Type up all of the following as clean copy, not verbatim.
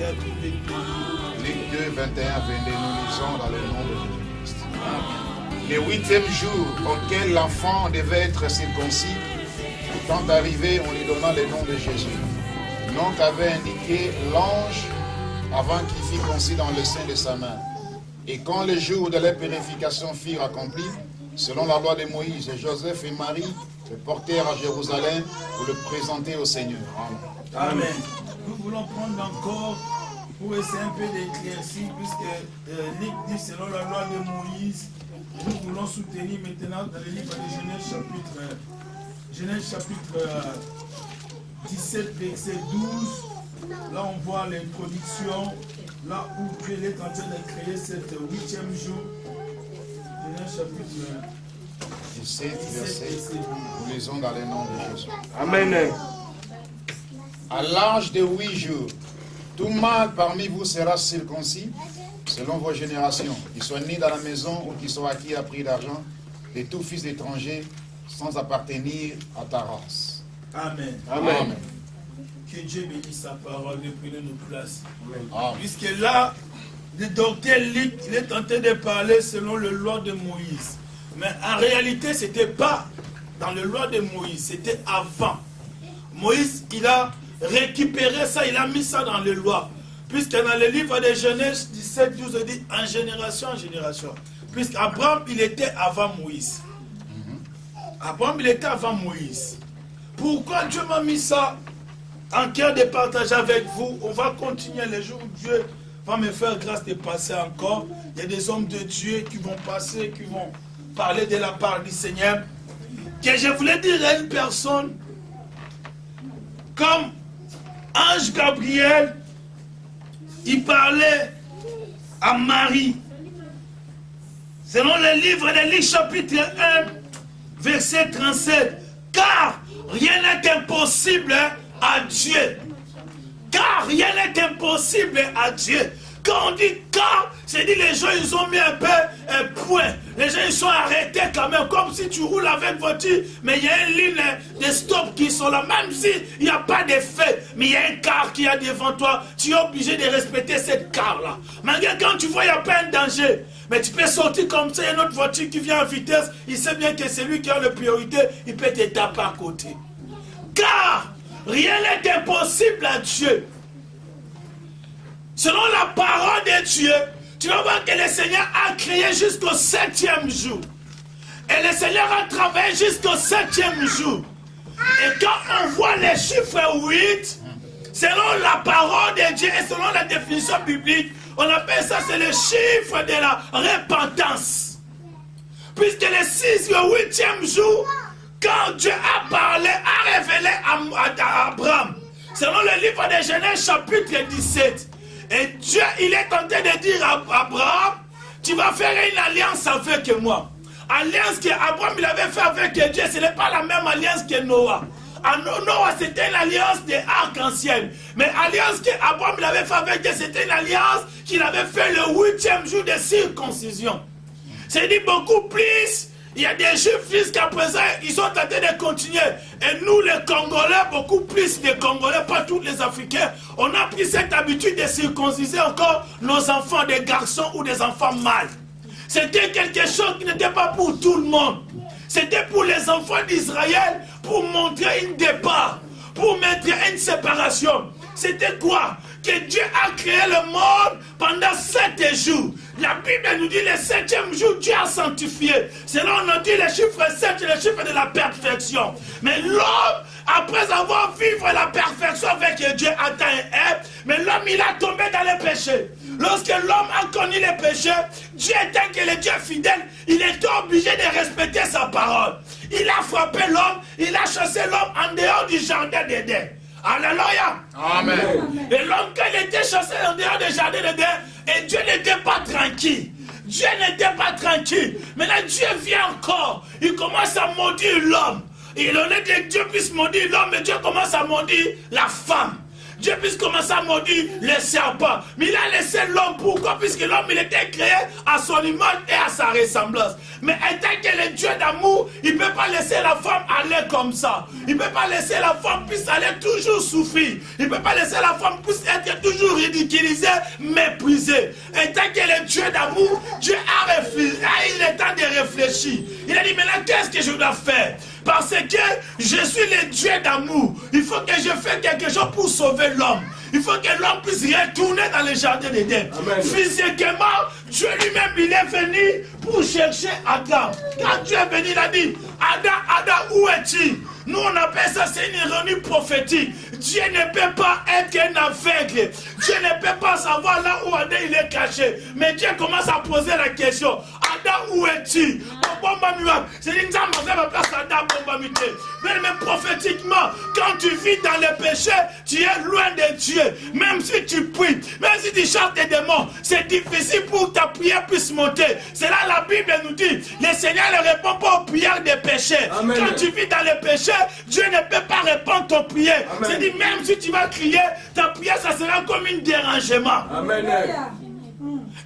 Luc 2, 21, 22, nous lisons dans le nom de Jésus-Christ. Le 8e jour auquel l'enfant devait être circoncis, étant arrivé, on lui donna le nom de Jésus. Nom qu'avait indiqué l'ange avant qu'il fût conçu dans le sein de sa mère. Et quand le jour de la purification furent accomplis, selon la loi de Moïse, Joseph et Marie le portèrent à Jérusalem pour le présenter au Seigneur. Amen. Amen. Nous voulons prendre encore, pour essayer un peu d'éclaircir, puisque Luc dit selon la loi de Moïse, nous voulons soutenir maintenant dans le livre de Genèse chapitre 17, verset 12. Là, on voit l'introduction, là où Dieu est en train de créer cette 8e jour. Genèse chapitre 17, verset 12. Nous lisons dans le nom de Jésus. Amen. À l'âge de 8 jours, tout mâle parmi vous sera circoncis, selon vos générations, qu'il soit né dans la maison ou qu'il soit acquis à prix d'argent, de tout fils d'étranger, sans appartenir à ta race. Amen. Amen. Amen. Que Dieu bénisse sa parole et prenez nos places. Amen. Puisque là, le docteur Luc, il est tenté de parler selon le loi de Moïse. Mais en réalité, ce n'était pas dans le loi de Moïse, c'était avant. Moïse, il a récupéré ça, il a mis ça dans les lois. Puisque dans le livre de Genèse 17, 12, il dit en génération en génération. Puisqu'Abraham, il était avant Moïse. Abraham, il était avant Moïse. Pourquoi Dieu m'a mis ça en cœur de partager avec vous? On va continuer les jours où Dieu va me faire grâce de passer encore. Il y a des hommes de Dieu qui vont passer, qui vont parler de la part du Seigneur. Que je voulais dire à une personne, comme Ange Gabriel, il parlait à Marie. Selon le livre de Luc chapitre 1, verset 37. Car rien n'est impossible à Dieu. Car rien n'est impossible à Dieu. Quand on dit car, c'est dit les gens ils ont mis un peu un point. Les gens ils sont arrêtés quand même, comme si tu roules avec voiture, mais il y a une ligne de stop qui sont là, même s'il n'y a pas d'effet, mais il y a un car qui est devant toi, tu es obligé de respecter cette car là. Malgré quand tu vois il n'y a pas un danger, mais tu peux sortir comme ça, il y a une autre voiture qui vient en vitesse, il sait bien que c'est lui qui a la priorité, il peut te taper à côté. Car rien n'est impossible à Dieu. Selon la parole de Dieu, tu vas voir que le Seigneur a créé jusqu'au 7e jour. Et le Seigneur a travaillé jusqu'au 7e jour. Et quand on voit les chiffres 8, selon la parole de Dieu et selon la définition biblique, on appelle ça, c'est le chiffre de la repentance. Puisque le 6e ou 8e jour, quand Dieu a parlé, a révélé à Abraham, selon le livre de Genèse chapitre 17, et Dieu, il est en train de dire à Abraham, tu vas faire une alliance avec moi. Alliance qu'Abraham il avait fait avec Dieu, ce n'est pas la même alliance que Noah. Noah, c'était une alliance de arc-en-ciel. Mais l'alliance qu'Abraham il avait fait avec Dieu, c'était une alliance qu'il avait fait le 8e jour de circoncision. C'est dit beaucoup plus. Il y a des Juifs jusqu'à présent, ils sont tentés de continuer. Et nous, les Congolais, beaucoup plus de Congolais, pas tous les Africains, on a pris cette habitude de circonciser encore nos enfants, des garçons ou des enfants mâles. C'était quelque chose qui n'était pas pour tout le monde. C'était pour les enfants d'Israël, pour montrer un départ, pour mettre une séparation. C'était quoi? Que Dieu a créé le monde pendant 7 jours. La Bible nous dit le 7e jour, Dieu a sanctifié. Selon on nous dit le chiffre 7, c'est le chiffre de la perfection. Mais l'homme, après avoir vécu la perfection avec Dieu, atteint un être, mais l'homme il a tombé dans le péché. Lorsque l'homme a connu le péché, Dieu étant que le Dieu fidèle, il était obligé de respecter sa parole. Il a frappé l'homme, il a chassé l'homme en dehors du jardin d'Éden. Alléluia. Amen. Et l'homme, quand il était chassé en dehors du jardin d'Éden, et Dieu n'était pas tranquille. Dieu n'était pas tranquille. Maintenant, Dieu vient encore. Il commence à maudire l'homme. Il en est que Dieu puisse maudire l'homme, mais Dieu commence à maudire la femme. Dieu puisse commencer à maudire les serpents. Mais il a laissé l'homme. Pourquoi? Puisque l'homme, il était créé à son image et à sa ressemblance. Mais étant que le Dieu d'amour, il ne peut pas laisser la femme aller comme ça. Il ne peut pas laisser la femme puisse aller toujours souffrir. Il ne peut pas laisser la femme puisse être toujours ridiculisé, méprisé. Et tant qu'il est Dieu d'amour, Dieu a eu le temps de réfléchir. Il a dit maintenant qu'est-ce que je dois faire? Parce que je suis le Dieu d'amour. Il faut que je fasse quelque chose pour sauver l'homme. Il faut que l'homme puisse retourner dans le jardin d'Éden. Physiquement, Dieu lui-même, il est venu pour chercher Adam. Quand Dieu est venu, il a dit, Adam, où es-tu? Nous, on appelle ça, c'est une ironie prophétique. Dieu ne peut pas être un aveugle. Dieu ne peut pas savoir là où Adam il est caché. Mais Dieu commence à poser la question. Adam, où es-tu? C'est une femme qui va place Adam. Mais prophétiquement, quand tu vis dans le péché, tu es loin de Dieu. Même si tu pries, même si tu chantes des démons, c'est difficile pour que ta prière puisse monter. C'est là la Bible nous dit, le Seigneur ne répond pas aux prières des péchés. Amen. Quand tu vis dans le péché, Dieu ne peut pas répondre à ton prière. C'est-à-dire, même si tu vas crier, ta prière, ça sera comme un dérangement. Amen.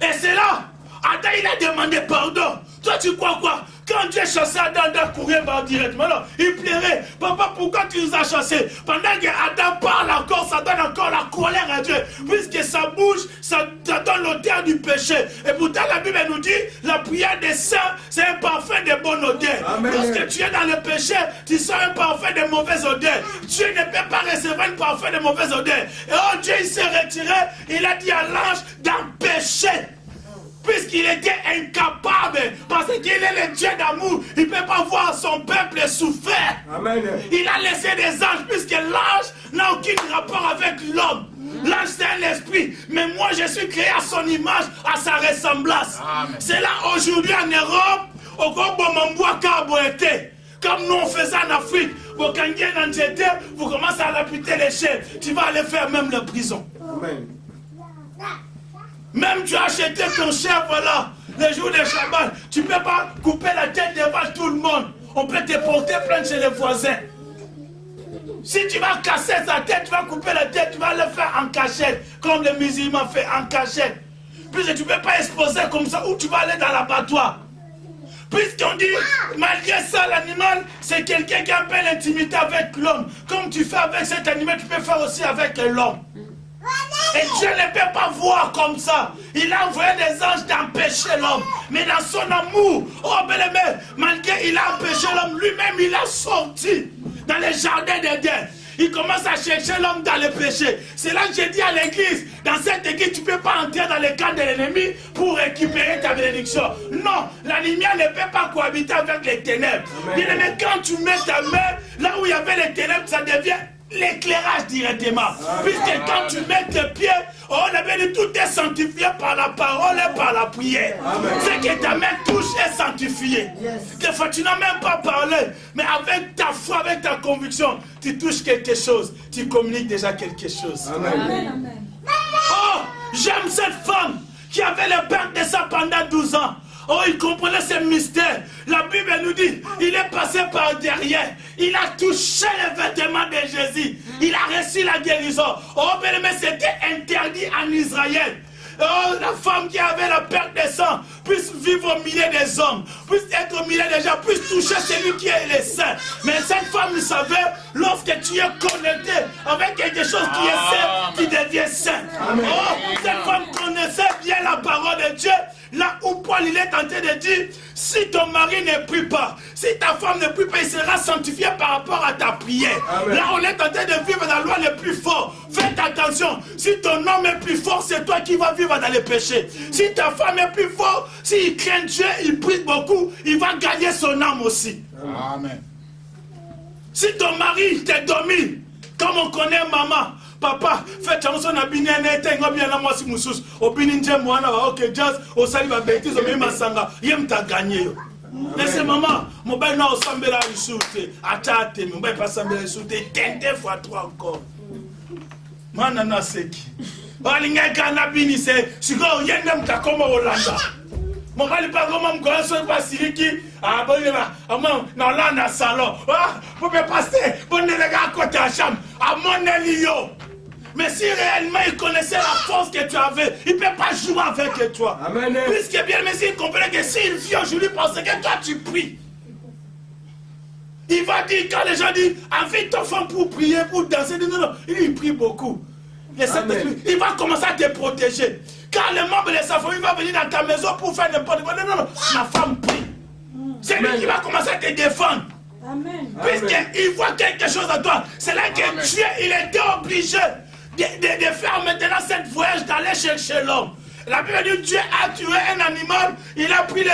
Et c'est là, Adam, il a demandé pardon. Toi, tu crois quoi? Quand Dieu chassait Adam, Adam courait directement. Non, il plairait. Papa, pourquoi tu nous as chassés? Pendant que Adam parle encore, ça donne encore la colère à Dieu. Puisque ça bouge, ça donne l'odeur du péché. Et pourtant, la Bible nous dit, la prière des saints, c'est un parfum de bonne odeur. Lorsque tu es dans le péché, tu sens un parfum de mauvaise odeur. Dieu ne peut pas recevoir un parfum de mauvaise odeur. Et oh, Dieu, il s'est retiré. Il a dit à l'ange d'empêcher. Puisqu'il était incapable, parce qu'il est le Dieu d'amour, il ne peut pas voir son peuple souffrir. Amen. Il a laissé des anges, puisque l'ange n'a aucun rapport avec l'homme. L'ange c'est un esprit, mais moi je suis créé à son image, à sa ressemblance. C'est là aujourd'hui en Europe, au Gobomamboua Kaboete, comme nous on faisait en Afrique, vous commencez à lapider les chefs, tu vas aller faire même la prison. Amen. Même tu as acheté ton chèvre, voilà, les jours de Shabbat, tu ne peux pas couper la tête devant tout le monde. On peut te porter plainte chez les voisins. Si tu vas casser sa tête, tu vas couper la tête, tu vas le faire en cachette, comme les musulmans font en cachette. Puisque tu ne peux pas exposer comme ça, ou tu vas aller dans l'abattoir. Puisqu'on dit, malgré ça, l'animal, c'est quelqu'un qui a un peu l'intimité avec l'homme. Comme tu fais avec cet animal, tu peux faire aussi avec l'homme. Et Dieu ne peut pas voir comme ça. Il a envoyé des anges d'empêcher l'homme. Mais dans son amour, oh bien-aimé, malgré qu'il a empêché l'homme, lui-même il a sorti dans le jardin d'Éden. Il commence à chercher l'homme dans le péché. C'est là que j'ai dit à l'église, dans cette église, tu ne peux pas entrer dans le camp de l'ennemi pour récupérer ta bénédiction. Non, la lumière ne peut pas cohabiter avec les ténèbres. Bien-aimé, quand tu mets ta main là où il y avait les ténèbres, ça devient l'éclairage directement. Puisque quand tu mets tes pieds, on avait dit tout est sanctifié par la parole et par la prière. C'est que ta main touche est sanctifiée. Des fois tu n'as même pas parlé, mais avec ta foi, avec ta conviction, tu touches quelque chose, tu communiques déjà quelque chose. Amen. Oh, j'aime cette femme qui avait le pain de ça pendant 12 ans. Oh, il comprenait ces mystères. La Bible nous dit, il est passé par derrière. Il a touché les vêtements de Jésus. Il a reçu la guérison. Oh, mais c'était interdit en Israël. Oh, la femme qui avait la perte de sang puisse vivre au milieu des hommes, puisse être au milieu des gens, puisse toucher celui qui est le saint. Mais cette femme, vous savez, lorsque tu es connecté avec quelque chose qui est saint, tu deviens saint. Oh, cette femme connaissait bien la parole de Dieu. Là où Paul il est tenté de dire, si ton mari ne prie pas, si ta femme ne prie pas, il sera sanctifié par rapport à ta prière. Amen. Là on est tenté de vivre dans la loi le plus fort. Faites attention, si ton homme est plus fort, c'est toi qui vas vivre dans le péché. Si ta femme est plus forte, s'il craint Dieu, il prie beaucoup, il va gagner son âme aussi. Amen. Si ton mari te domine, comme on connaît maman, papa, faites chanson na bini nete ngobia na mwasi mususu obini nje mwana wa OK jazz osali ba bêtise omi masanga yem ta gagner yo. Mais c'est maman, mon bain na osambela isute atate mon bain pas sambela isute tente fois 3 encore. Mana na seki. Balinga na bini se siko yende mtakoma Holanda. Mon bain pas comment me connaître pas siliki ah bon là na Holanda salon. Ah, vous pouvez passer bonne les gars côté à chambre à mon elio. Mais si réellement il connaissait la force que tu avais, il ne peut pas jouer avec toi. Amen. Puisque bien, mais s'il comprenait que s'il vient aujourd'hui parce que toi tu pries, il va dire, quand les gens disent, invite ton femme pour prier, pour danser, non, il prie beaucoup. Le Saint-Esprit, il va commencer à te protéger. Quand le membre de sa famille va venir dans ta maison pour faire n'importe quoi, non, ma femme prie. C'est lui qui va commencer à te défendre. Puisqu'il voit quelque chose en toi. C'est là que Dieu, il était obligé de faire maintenant cette voyage d'aller chercher l'homme. La Bible dit Dieu a tué un animal, il a pris le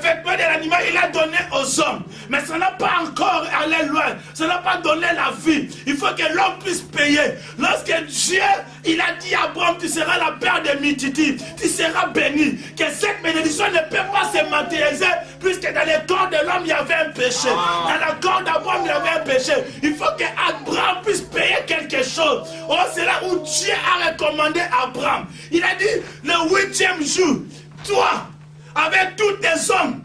vêtement de l'animal, il a donné aux hommes. Mais ça n'a pas encore allé loin, ça n'a pas donné la vie. Il faut que l'homme puisse payer. Lorsque Dieu, il a dit à Abraham, tu seras la père de multitudes, tu seras béni. Que cette bénédiction ne peut pas se matérialiser, puisque dans le corps de l'homme, il y avait un péché. Dans le corps d'Abraham, il y avait un péché. Il faut que Abraham puisse payer quelque chose. Oh, c'est là où Dieu a recommandé à Abraham. Il a dit, le 8e jour, toi, avec tous tes hommes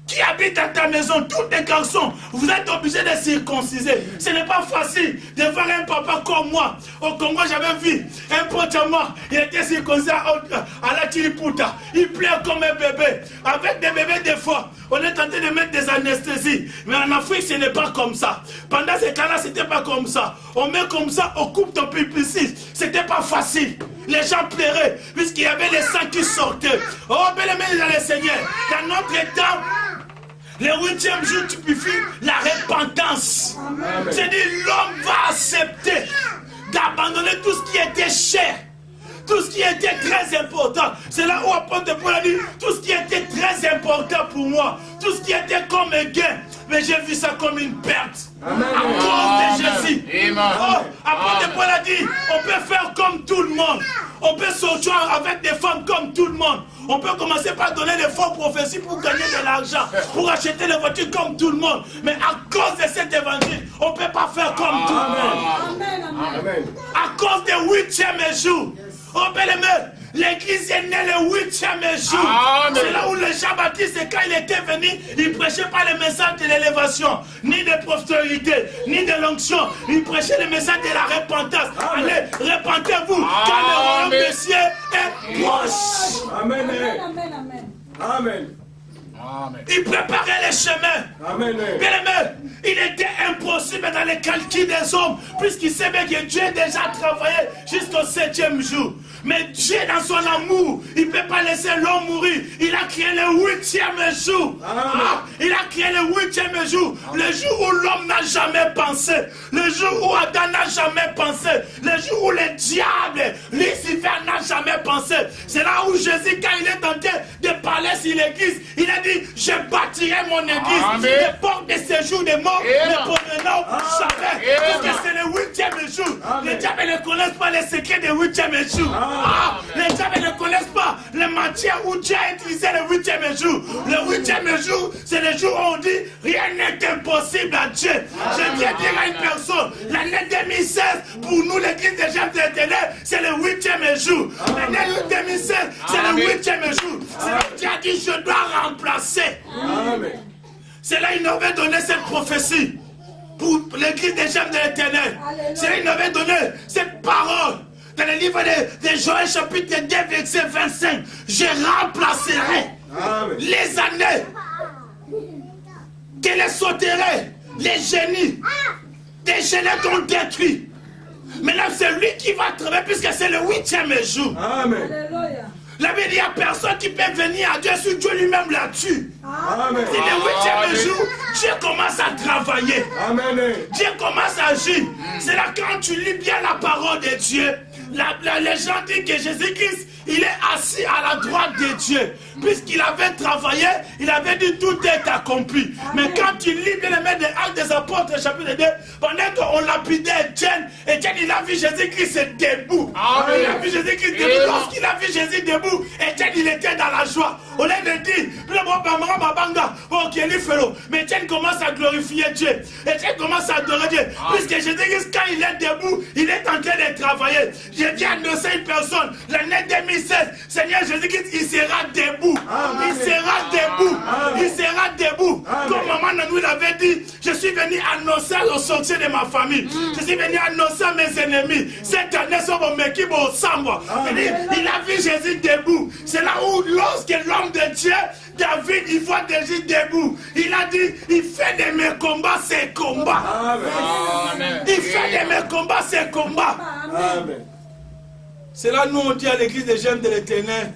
qui habitent dans ta maison, tous tes garçons, vous êtes obligés de circonciser. Ce n'est pas facile de voir un papa comme moi. Au Congo, j'avais vu un pote à moi, il était circoncisé à la Tiriputa. Il pleure comme un bébé. Avec des bébés, des fois, on est tenté de mettre des anesthésies. Mais en Afrique, ce n'est pas comme ça. Pendant ces cas-là, ce n'était pas comme ça. On met comme ça, on coupe ton pupicide. Ce n'était pas facile. Les gens pleuraient, puisqu'il y avait les sangs qui sortaient. Oh, bien-aimés dans le Seigneur, dans notre temps, le 8e jour typifie la repentance. C'est-à-dire l'homme va accepter d'abandonner tout ce qui était cher, tout ce qui était très important. C'est là où apôtre Paul a dit, tout ce qui était très important pour moi, tout ce qui était comme un gain, mais j'ai vu ça comme une perte. Amen. À cause de Jésus. Oh, apôtre Paul a dit, on peut faire comme tout le monde. On peut sortir avec des femmes comme tout le monde. On peut commencer par donner des fausses prophéties pour gagner de l'argent, pour acheter des voitures comme tout le monde. Mais à cause de cet évangile, on ne peut pas faire comme tout le monde. Amen. À cause du 8e jour. Oh, bien-aimé, l'église est née le 8e jour. C'est là où le Jean-Baptiste, quand il était venu, il ne prêchait pas le message de l'élévation, ni de prospérité, ni de l'onction. Il prêchait le message de la repentance. Allez, repentez-vous, car le royaume des cieux est proche. Amen. Amen. Il préparait les chemins. Bien-aimé, il était impossible dans les calculs des hommes, puisqu'il savait que Dieu a déjà travaillé jusqu'au 7e jour. Mais Dieu, dans son amour, il ne peut pas laisser l'homme mourir. Il a créé le 8e jour. Il a créé le 8e jour. Le jour où l'homme n'a jamais pensé. Le jour où Adam n'a jamais pensé. Le jour où le diable, Lucifer, n'a jamais pensé. C'est là où Jésus, quand il est tenté de parler sur l'église, il a dit, je bâtirai mon église. Les portes de séjour des morts ne proviendront jamais. Parce que c'est le 8e jour. Les diables ne connaissent pas les secrets du 8e jour. Les diables ne connaissent pas les matières où Dieu a utilisé le 8e jour. Le 8e jour, c'est le jour où on dit rien n'est impossible à Dieu. Je viens dire à une personne, l'année 2016, pour nous, l'église des gens de l'Éternel, c'est le 8e jour. L'année 2016, c'est le 8e jour. C'est là où Dieu a dit, je dois remplacer. C'est là qu'il avait donné cette prophétie pour l'église des gens de l'Éternel. C'est là qu'il avait donné cette parole. Dans le livre de Joël chapitre 2 verset 25, je remplacerai les années que les sauterelles, les génies, des génies ont détruit. Maintenant c'est lui qui va travailler puisque c'est le 8e jour. Amen. La Bible dit, il n'y a personne qui peut venir à Dieu si Dieu lui-même l'a tué. C'est le 8e jour, Dieu commence à travailler. Dieu commence à agir. C'est là quand tu lis bien la parole de Dieu, les gens disent que Jésus-Christ, il est assis à la droite de Dieu. Puisqu'il avait travaillé, il avait dit tout est accompli. Mais quand tu lis bien les des Actes des Apôtres, chapitre 2, pendant qu'on lapidait Étienne, il a vu Jésus-Christ debout. Il a vu Jésus-Christ debout. Lorsqu'il a vu Jésus debout, Étienne, il était dans la joie. On l'a dit, mais Étienne commence à glorifier Dieu. Étienne commence à adorer Dieu. Puisque Jésus-Christ, quand il est debout, il est en train de travailler. Je viens annoncer une personne, l'année 2016, Seigneur Jésus-Christ, il sera debout. Il sera debout. Il sera debout. Comme maman nous l'avait dit, je suis venu annoncer au sortir de ma famille. Je suis venu annoncer à mes ennemis. Cette année, il a vu Jésus debout. C'est là où, lorsque l'homme de Dieu David, il voit David debout. Il a dit, il fait de mes combats ses combats. Amen. Il fait de mes combats ses combats. Amen. C'est là nous on dit à l'église des jeunes de l'Éternel,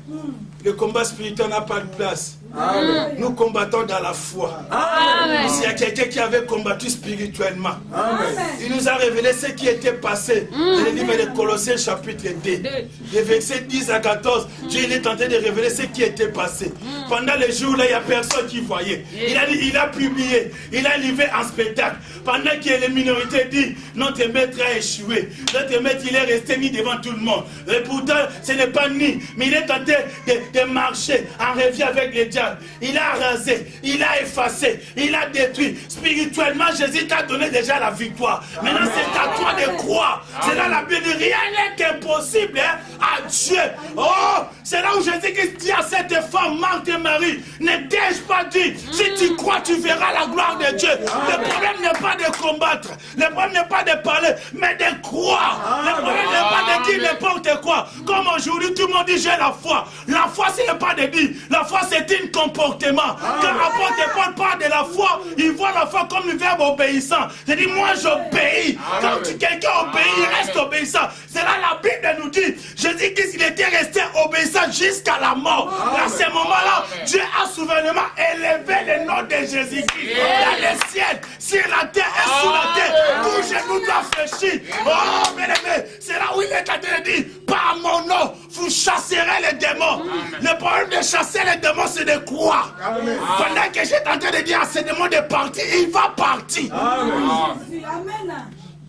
le combat spirituel n'a pas de place. Amen. Nous combattons dans la foi. Amen. S'il y a quelqu'un qui avait combattu spirituellement, amen, il nous a révélé ce qui était passé. Dans le livre de Colossiens chapitre 2, les versets 10 à 14, Dieu il est tenté de révéler ce qui était passé. Pendant les jours là, il n'y a personne qui voyait. Il a dit, il a publié, il a livré en spectacle. Pendant que les minorités disent, notre maître a échoué. Notre maître il est resté mis devant tout le monde. Et pourtant, ce n'est pas ni, mais il est tenté de marcher en revue avec les diables. Il a rasé, il a effacé, il a détruit. Spirituellement, Jésus t'a donné déjà la victoire. Maintenant, c'est à toi de croire. C'est là la Bible dit, rien n'est impossible à Dieu. Oh, c'est là où Jésus dit à cette femme, Marthe et Marie, ne t'ai-je pas dit, si tu crois, tu verras la gloire de Dieu. Le problème n'est pas de combattre, le problème n'est pas de parler, mais de croire. Le problème n'est pas de dire n'importe quoi. Comme aujourd'hui, tout le monde dit, j'ai la foi. La foi, ce n'est pas de dire. La foi, c'est une comportement. Quand l'apôtre Paul parle de la foi, il voit la foi comme le verbe obéissant. Il dit, moi j'obéis. Quand quelqu'un obéit, il reste obéissant. C'est là la Bible nous dit, Jésus-Christ, il était resté obéissant jusqu'à la mort. À ce moment-là, Dieu a souverainement élevé le nom de Jésus-Christ. Dans le ciel, sur la terre et sous la terre, tout genou doit fléchir. Oh, bien aimé, c'est là où il est en train de dire, par mon nom, vous chasserez les démons. Le problème de chasser les démons, c'est de croire. Amen. Pendant que j'étais en train de dire à ces démons de partir, il va partir. Amen.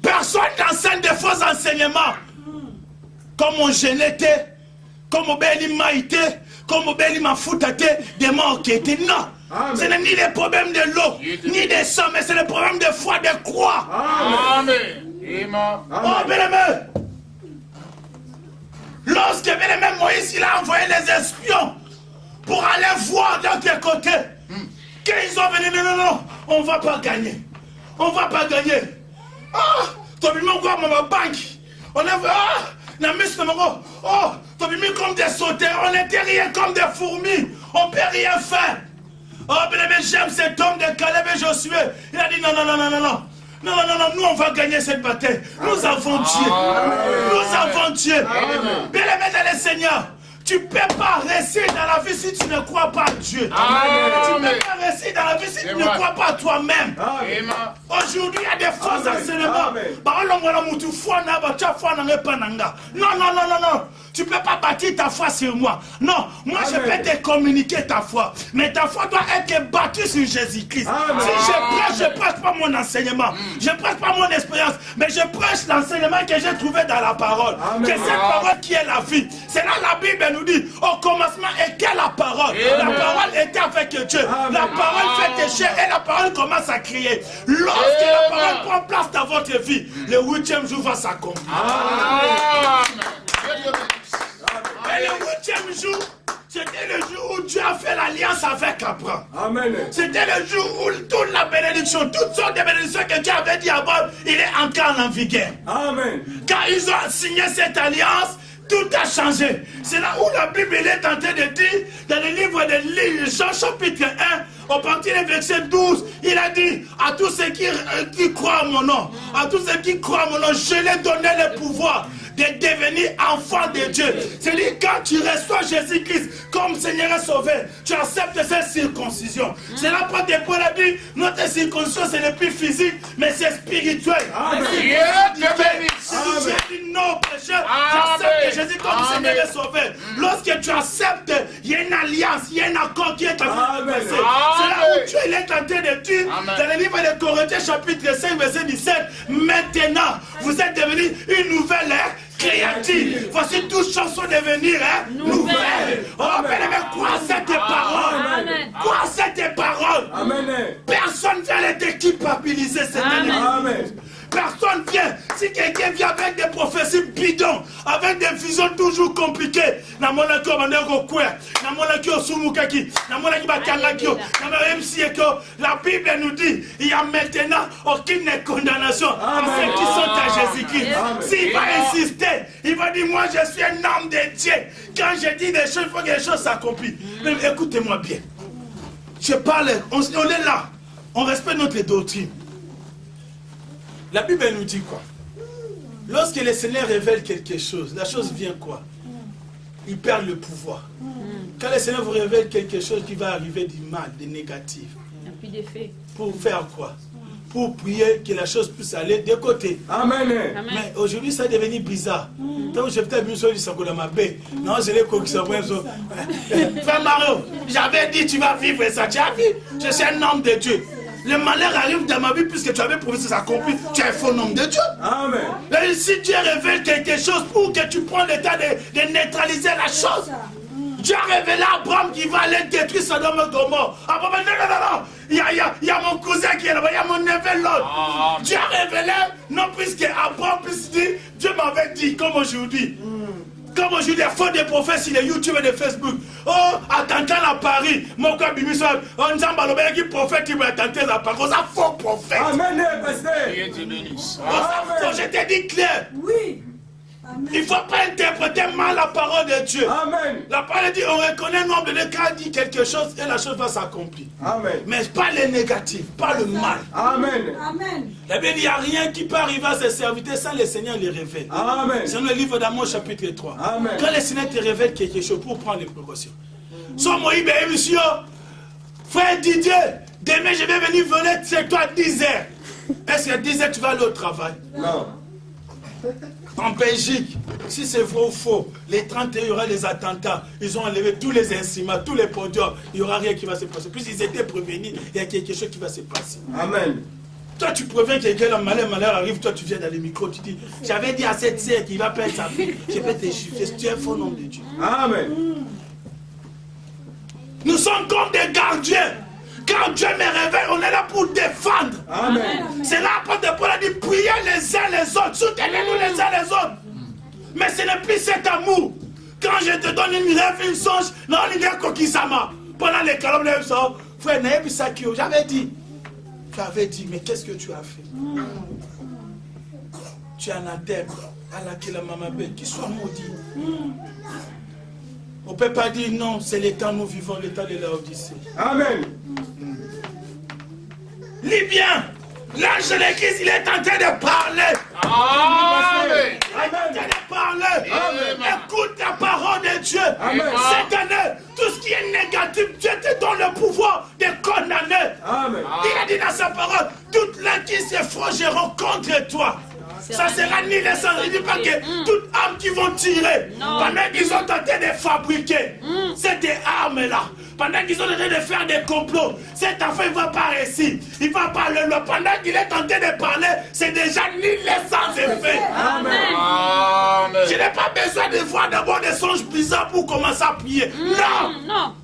Personne n'enseigne de faux enseignements. Comme on genétait, comme on bélit maïté, comme on bélit ma foutate, des morts qui étaient non. Amen. Ce n'est ni le problème de l'eau, ni des sang, mais c'est le problème de foi, de croire. Amen. Oh, bien aimé. Lorsque bien aimé Moïse, il a envoyé les espions pour aller voir de l'autre côté. Quand ils ont venu, non, on ne va pas gagner. On ne va pas gagner. Ah, tu as vu mon banque. On a vu, oh, tu as vu comme des sauteurs. On n'était rien comme des fourmis. On ne peut rien faire. Oh, bien aimé, j'aime cet homme de Caleb et Josué. Il a dit non. Non, nous on va gagner cette bataille. Nous avons Dieu. Nous avons Dieu. Bien aimé dans le Seigneur, tu ne peux pas réussir dans la vie si tu ne crois pas à Dieu. Tu ne peux pas réussir dans la vie si tu ne crois pas à toi-même. Aujourd'hui, il y a des faux enseignements. Non. Tu ne peux pas bâtir ta foi sur moi. Non, moi je peux te communiquer ta foi. Mais ta foi doit être battue sur Jésus-Christ. Si je prêche pas mon enseignement. Je ne prêche pas mon expérience. Mais je prêche l'enseignement que j'ai trouvé dans la parole. Que cette parole qui est la vie. C'est là la Bible nous dit, au commencement était la parole. La parole était avec Dieu. La parole fait déchet et la parole commence à crier. Lorsque la parole prend place dans votre vie, le 8e jour va s'accomplir. Et le 8e jour, c'était le jour où Dieu a fait l'alliance avec Abraham. C'était le jour où toute la bénédiction, toutes sortes de bénédictions que Dieu avait dit à Abraham, il est encore en vigueur. Quand ils ont signé cette alliance, tout a changé. C'est là où la Bible est en train de dire, dans le livre de Jean chapitre 1, au partir du verset 12, il a dit à tous ceux qui croient à mon nom, à tous ceux qui croient à mon nom, je leur ai donné le pouvoir de devenir enfant de Dieu. C'est-à-dire quand tu reçois Jésus-Christ comme Seigneur et Sauveur, tu acceptes cette circoncision. C'est là pour Paul a dit, notre circoncision ce n'est plus physique, mais c'est spirituel. Dieu dit non, pécheur, j'accepte Jésus comme Seigneur et Sauveur. Lorsque tu acceptes, il y a une alliance, il y a un accord qui est en train de passer. C'est là où Dieu est en train de dire, dans le livre de Corinthiens chapitre 5 verset 17, maintenant vous êtes devenus une nouvelle créative. Voici toutes choses sont devenir nouvelles. Oh, bien-aimé, crois cette parole. Crois cette parole. Personne ne vient les déculpabiliser cette année. Personne vient. Si quelqu'un vient avec des prophéties bidons, avec des visions toujours compliquées, la Bible nous dit, il y a maintenant aucune condamnation à ceux qui sont à Jésus-Christ. S'il va insister, il va dire, moi je suis un homme de Dieu. Quand je dis des choses, il faut que les choses s'accomplissent. Mais écoutez-moi bien. Je parle, on est là. On respecte notre doctrine. La Bible elle nous dit quoi? Lorsque le Seigneur révèle quelque chose, la chose vient quoi? Il perd le pouvoir. Quand le Seigneur vous révèle quelque chose qui va arriver du mal, du négatif. Pour faire quoi? Pour prier que la chose puisse aller de côté. Amen. Mais aujourd'hui, ça est devenu bizarre. Donc, j'ai peut-être vu ça du Sangola Mabé. Non, je l'ai coquille. Frère Mario, j'avais dit tu vas vivre ça. Tu as vu? Je suis un homme de Dieu. Le malheur arrive dans ma vie puisque tu avais prouvé que ça accompli. Tu es un faux homme de Dieu. Amen. Et si Dieu révèle quelque chose pour que tu prennes le temps de neutraliser la chose. Dieu a révélé à Abraham qu'il va aller détruire Sodome et Gomorrhe. Abraham dit non. Il y a mon cousin qui est là-bas, il y a mon neveu là. Dieu a révélé, non puisque Abraham puisse dire, Dieu m'avait dit, comme aujourd'hui. Comme aujourd'hui, il y a faux des prophètes sur les YouTube et les Facebook. Oh, attentat à Paris. Mon cas, Bimiso, on dit qui prophète qui va attenter à Paris. On a faux prophète. Amen, pasteur. Je t'ai dit clair. Oui. Il ne faut pas interpréter mal la parole de Dieu. Amen. La parole dit, on reconnaît un nombre de Dieu quand il dit quelque chose et la chose va s'accomplir. Amen. Mais pas le négatif, pas le mal. Amen. Amen. La Bible dit, il n'y a rien qui peut arriver à ses serviteurs sans le Seigneur les révèle. Amen. C'est dans le livre d'Amos chapitre 3. Amen. Quand le Seigneur te révèle quelque chose pour prendre les précautions. Sois moi, monsieur, frère Didier, demain je vais venir voler chez toi à 10h. Est-ce que 10h tu vas aller au travail? Non. En Belgique, si c'est vrai ou faux, les 31, il y aura des attentats. Ils ont enlevé tous les instruments, tous les podiums. Il n'y aura rien qui va se passer. Puis ils étaient prévenus, il y a quelque chose qui va se passer. Amen. Toi, tu préviens quelqu'un, le malheur arrive, toi, tu viens dans les micros, tu dis, j'avais dit à cette sœur qu'il va perdre sa vie. Je vais te chiffrer. Tu es un faux nom de Dieu. Amen. Nous sommes comme des gardiens. Quand Dieu me révèle, on est là pour défendre. Amen. C'est là pour Paul a dit, priez les uns les autres, soutenez-nous les uns les autres. Mais ce n'est plus cet amour. Quand je te donne une rêve, une songe, non, il y a Kokisama. Pendant les calomnies, frère, j'avais dit. Tu avais dit, mais qu'est-ce que tu as fait? Tu es anathème. Allah qui la maman belle, qu'il soit maudit. On ne peut pas dire non, c'est l'état, nous vivons l'état de la Odyssée. Amen. Lis bien, l'ange de l'église, il est en train de parler. Amen. Il est en train de parler. Amen. Écoute la parole de Dieu. Amen. Cette année, tout ce qui est négatif, Dieu te donne le pouvoir de condamner. Amen. Il a dit dans sa parole, toutes les qui se forgeront contre toi. Ça sera ni les sangs. Il ne dit pas que toute arme qui vont tirer, pendant qu'ils sont tentés de fabriquer cette arme-là, pendant qu'ils sont en train de faire des complots, cet enfant ne va pas réussir. Il ne va pas le loi. Pendant qu'il est tenté de parler, c'est déjà ni les sangs effet. Amen. Je n'ai pas besoin de voir d'abord des songes bizarres pour commencer à prier. Non.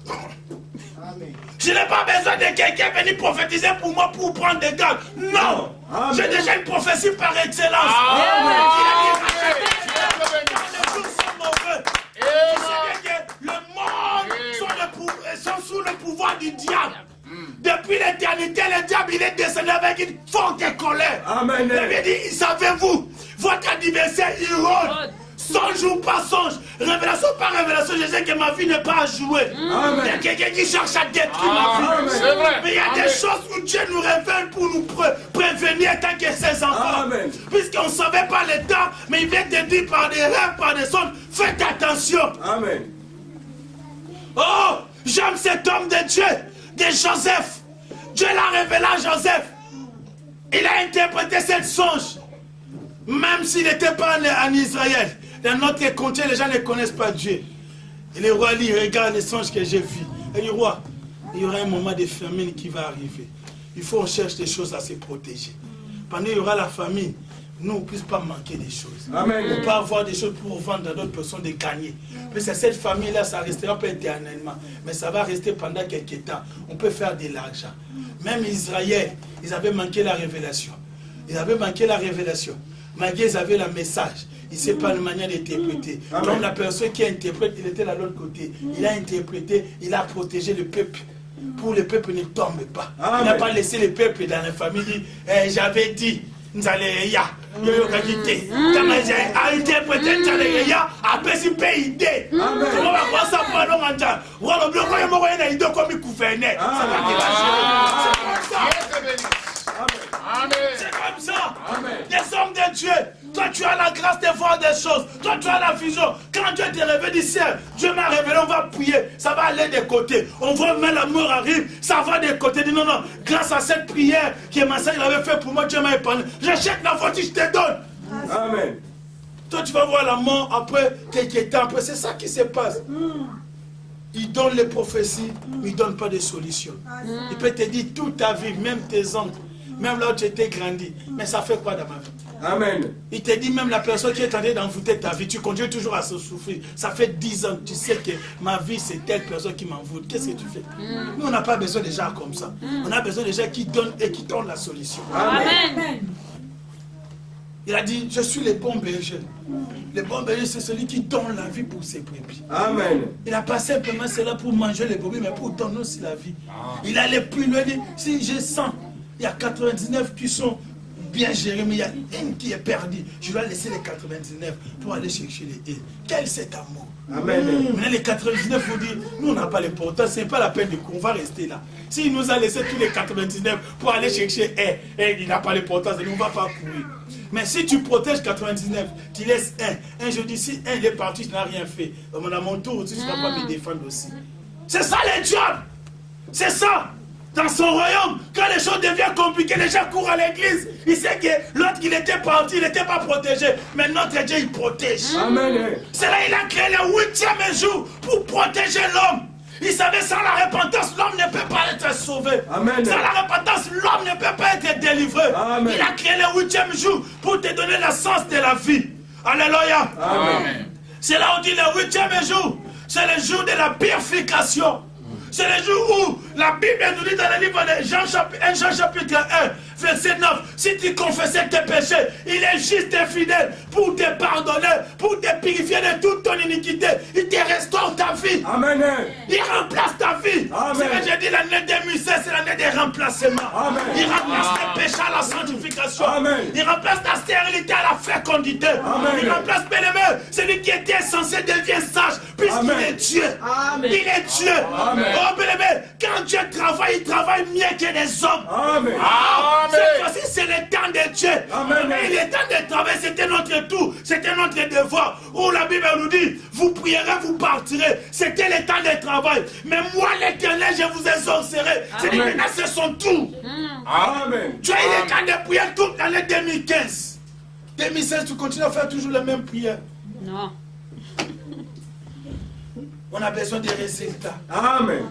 Je n'ai pas besoin de quelqu'un venir prophétiser pour moi pour prendre des gardes. Non. J'ai déjà une prophétie par excellence. Le monde sont sous le pouvoir du diable. Depuis l'éternité, le diable il est descendu avec une forte colère. Amen. Il avait dit, savez-vous, votre adversaire il rôde. Songe ou pas songe, révélation par révélation, je sais que ma vie n'est pas à jouer. Il y a quelqu'un qui cherche à détruire ma vie. C'est vrai. Mais il y a des choses où Dieu nous révèle pour nous prévenir tant que ses enfants. Puisqu'on ne savait pas le temps, mais il vient te dire par des rêves, par des songes, faites attention. Amen. Oh, j'aime cet homme de Dieu, de Joseph. Dieu l'a révélé à Joseph. Il a interprété cette songe. Même s'il n'était pas en Israël. Dans notre continent, les gens ne connaissent pas Dieu. Et le roi lui regarde les songes que j'ai vus. Et le roi, il y aura un moment de famine qui va arriver. Il faut qu'on cherche des choses à se protéger. Pendant qu'il y aura la famine, nous, on ne puisse pas manquer des choses. Amen. On ne peut pas avoir des choses pour vendre à d'autres personnes, de gagner. Mais c'est cette famille-là, ça ne restera pas éternellement. Mais ça va rester pendant quelques temps. On peut faire de l'argent. Même Israël, ils avaient manqué la révélation. Ils avaient manqué la révélation. Malgré ils avaient le message. Il ne sait pas la manière d'interpréter. Comme la personne qui interprète, il était de l'autre côté. Il a interprété, il a protégé le peuple. Pour le peuple ne tombe pas. Amen. Il n'a pas laissé le peuple dans la famille dire, j'avais dit, nous allons Yo kakite. Kama j'ai interprété Tchaléya, après si PID. Comment va voir ça pour un homme? Voilà, bien quoi, il m'a envoyé un idée comme il gouvernait. C'est pas qu'il va gérer. C'est comme ça. Les hommes de Dieu. Toi, tu as la grâce de voir des choses. Toi, tu as la vision. Quand Dieu te révèle, dit, Dieu m'a révélé, on va prier. Ça va aller des côtés. On voit même la mort arrive. Ça va des côtés. Dit, non, non. Grâce à cette prière que ma soeur avait fait pour moi, Dieu m'a épargné. J'achète la voiture, je te donne. Amen. Toi, tu vas voir la mort après quelques temps. Après, c'est ça qui se passe. Il donne les prophéties, mais il ne donne pas de solution. Il peut te dire toute ta vie, même tes oncles, même là où tu étais grandi. Mais ça fait quoi dans ma vie? Amen. Il te dit même la personne qui est en train d'envoûter ta vie, tu continues toujours à se souffrir. Ça fait 10 ans, tu sais que ma vie c'est telle personne qui m'envoûte. Qu'est-ce que tu fais? Nous on n'a pas besoin de gens comme ça. On a besoin de gens qui donnent et qui donnent la solution. Amen. Il a dit, je suis le bon berger. Le bon berger c'est celui qui donne la vie pour ses brebis. Amen. Il n'a pas simplement cela pour manger les brebis, mais pour donner aussi la vie. Il allait plus loin, il dit, si j'ai 100, il y a 99 qui sont bien gérés, mais il y a une qui est perdue. Je dois laisser les 99 pour aller chercher les 1. Quel cet amour? Amen. Maintenant les 99 vous dire, nous on n'a pas l'importance, ce n'est pas la peine de courir, on va rester là. S'il nous a laissé tous les 99 pour aller chercher 1, il n'a pas l'importance, nous on ne va pas courir. Mais si tu protèges 99, tu laisses 1. Je dis, si 1 il est parti, je n'ai rien fait. À mon tour, tu ne vas pas me défendre aussi. C'est ça les diables. C'est ça. Dans son royaume, quand les choses deviennent compliquées, les gens courent à l'église. Il sait que l'autre, il était parti, il n'était pas protégé. Mais notre Dieu, il protège. Amen. C'est là qu'il a créé le 8e jour pour protéger l'homme. Il savait sans la repentance, l'homme ne peut pas être sauvé. Amen. Sans la repentance, l'homme ne peut pas être délivré. Amen. Il a créé le 8e jour pour te donner l'essence de la vie. Alléluia. Amen. C'est là où on dit le 8e jour. C'est le jour de la purification. C'est le jour où la Bible nous dit dans le livre de Jean chapitre 1, verset 9, si tu confessais tes péchés, il est juste et fidèle pour te pardonner, pour te purifier de toute ton iniquité. Il te restaure ta vie. Amen. Il remplace ta vie. Amen. C'est que j'ai dit l'année 2016, c'est l'année des remplacements. Amen. Il remplace les péchés à la sanctification. Amen. Il remplace la stérilité à la fécondité. Amen. Il remplace bien-aimé, celui qui était censé devient sage, puisqu'il est Dieu. Amen. Il est Dieu. Amen. Oh bien-aimé, quand Dieu travaille, il travaille mieux que les hommes. Amen. Ah, cette fois-ci, c'est le temps de Dieu. Amen. Et le temps de travail, c'était notre tour, c'était notre devoir. Où la Bible nous dit, vous prierez, vous partirez. C'était le temps de travail. Mais moi, l'Éternel, je vous exaucerai. C'est-à-dire maintenant, c'est son tour. Amen. Tu as eu le temps de prier toute l'année 2015. 2016, tu continues à faire toujours les mêmes prières. Non. On a besoin des résultats. Amen.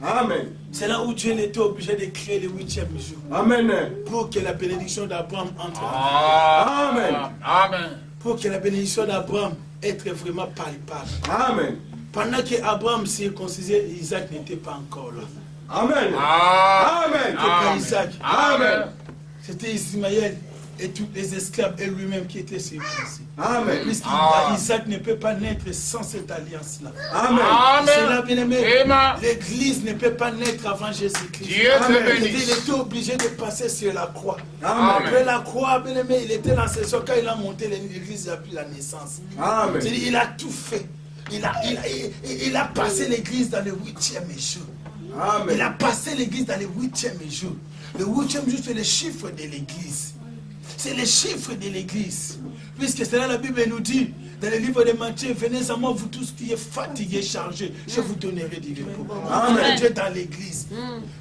Amen. C'est là où Dieu était obligé de créer le 8e jour. Amen. Pour que la bénédiction d'Abraham entre. Amen. Amen. Pour que la bénédiction d'Abraham être vraiment palpable. Amen. Pendant qu'Abraham circoncisait, Isaac n'était pas encore là. Amen. Amen. C'était pas Isaac. Amen. C'était Ismaël et tous les esclaves et lui-même qui étaient circoncis. Amen. Puisqu'Isaac ne peut pas naître sans cette alliance-là. Amen. C'est là, bien-aimé. Amen. L'église ne peut pas naître avant Jésus-Christ. Dieu te bénisse. Il était obligé de passer sur la croix. Amen. Après la croix, bien-aimé, il était dans ses soins. Quand il a monté l'église, il a pris la naissance. Amen. C'est-à-dire, il a tout fait. Il a passé l'église dans le 8e jour. Amen. Il a passé l'église dans le 8e jour. Le 8e jour, c'est le chiffre de l'église. C'est le chiffre de l'église. Puisque c'est là la Bible nous dit, dans le livre de Matthieu, venez à moi, vous tous qui êtes fatigués, chargés, je vous donnerai du repos. Amen. Dieu dans l'église.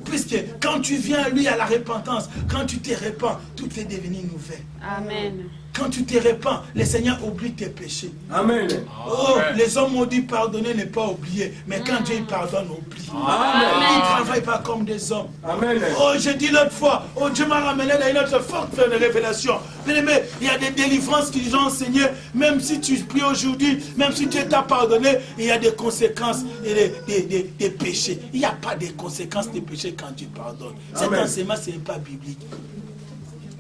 Puisque quand tu viens à lui à la repentance, quand tu te répands, tout est devenu nouvelle. Amen. Quand tu te répands, le Seigneur oublie tes péchés. Amen. Oh, les hommes ont dit pardonner, ne pas oublier. Mais quand Dieu pardonne, oublie. Amen. Il ne travaille pas comme des hommes. Amen. Oh, j'ai dit l'autre fois, oh, Dieu m'a ramené dans une autre forte révélation. Mais il y a des délivrances qu'ils ont enseignées. Même si tu pries aujourd'hui, même si Dieu t'a pardonné, il y a des conséquences et des péchés. Il n'y a pas de conséquences des péchés quand tu pardonnes. Cet enseignement, ce n'est pas biblique.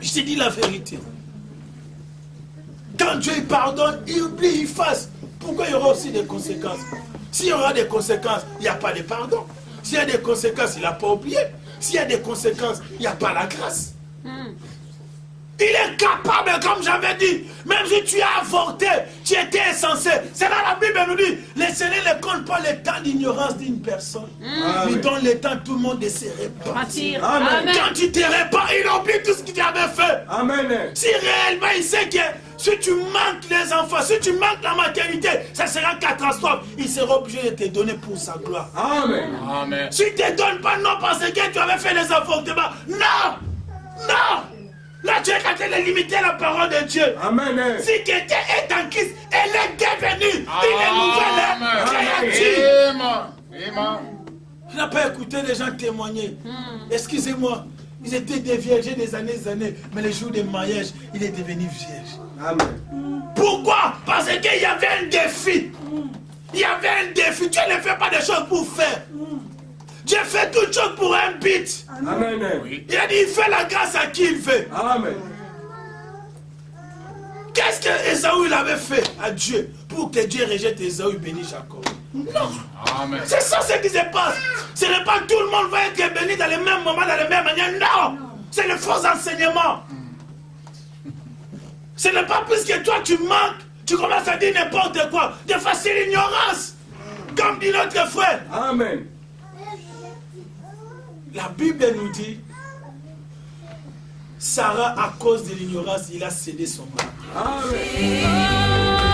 Je te dis la vérité. Quand Dieu pardonne, il oublie, il fasse. Pourquoi il y aura aussi des conséquences? S'il y aura des conséquences, il n'y a pas de pardon. S'il y a des conséquences, il n'a pas oublié. S'il y a des conséquences, il n'y a pas la grâce. Il est capable, comme j'avais dit. Même si tu as avorté, tu étais insensé. C'est là la Bible nous dit, le Seigneur ne compte pas le temps d'ignorance d'une personne. Il donne le temps, tout le monde de se répandre. Amen. Quand tu te répands, il oublie tout ce qu'il avait fait. Amen. Si réellement il sait que si tu manques les enfants, si tu manques la maternité, ça sera une catastrophe. Il sera obligé de te donner pour sa gloire. Amen. Amen. Si tu ne te donnes pas, non, parce que tu avais fait les avortements. Non! Non! Là, tu es en train de limiter la parole de Dieu. Amen. Si quelqu'un est en Christ, elle est devenue une nouvelle créature. Amen. Je n'ai pas écouté les gens témoigner. Excusez-moi, ils étaient des vierges des années, mais le jour du mariage, il est devenu vierge. Amen. Pourquoi? Parce qu'il y avait un défi. Il y avait un défi. Dieu ne fait pas des choses pour faire. Dieu fait toutes choses pour un but. Amen. Il a dit, il fait la grâce à qui il veut. Amen. Qu'est-ce que Ésaü il avait fait à Dieu pour que Dieu rejette Ésaü et bénisse Jacob? Non. Amen. C'est ça ce qui se passe. Ce n'est pas tout le monde va être béni dans les mêmes moments, dans les mêmes manières. Non. C'est le faux enseignement. Ce n'est pas puisque toi tu manques, tu commences à dire n'importe quoi. De facile ignorance. Comme dit notre frère. Amen. La Bible nous dit, Sarah, à cause de l'ignorance, il a cédé son mari. Amen.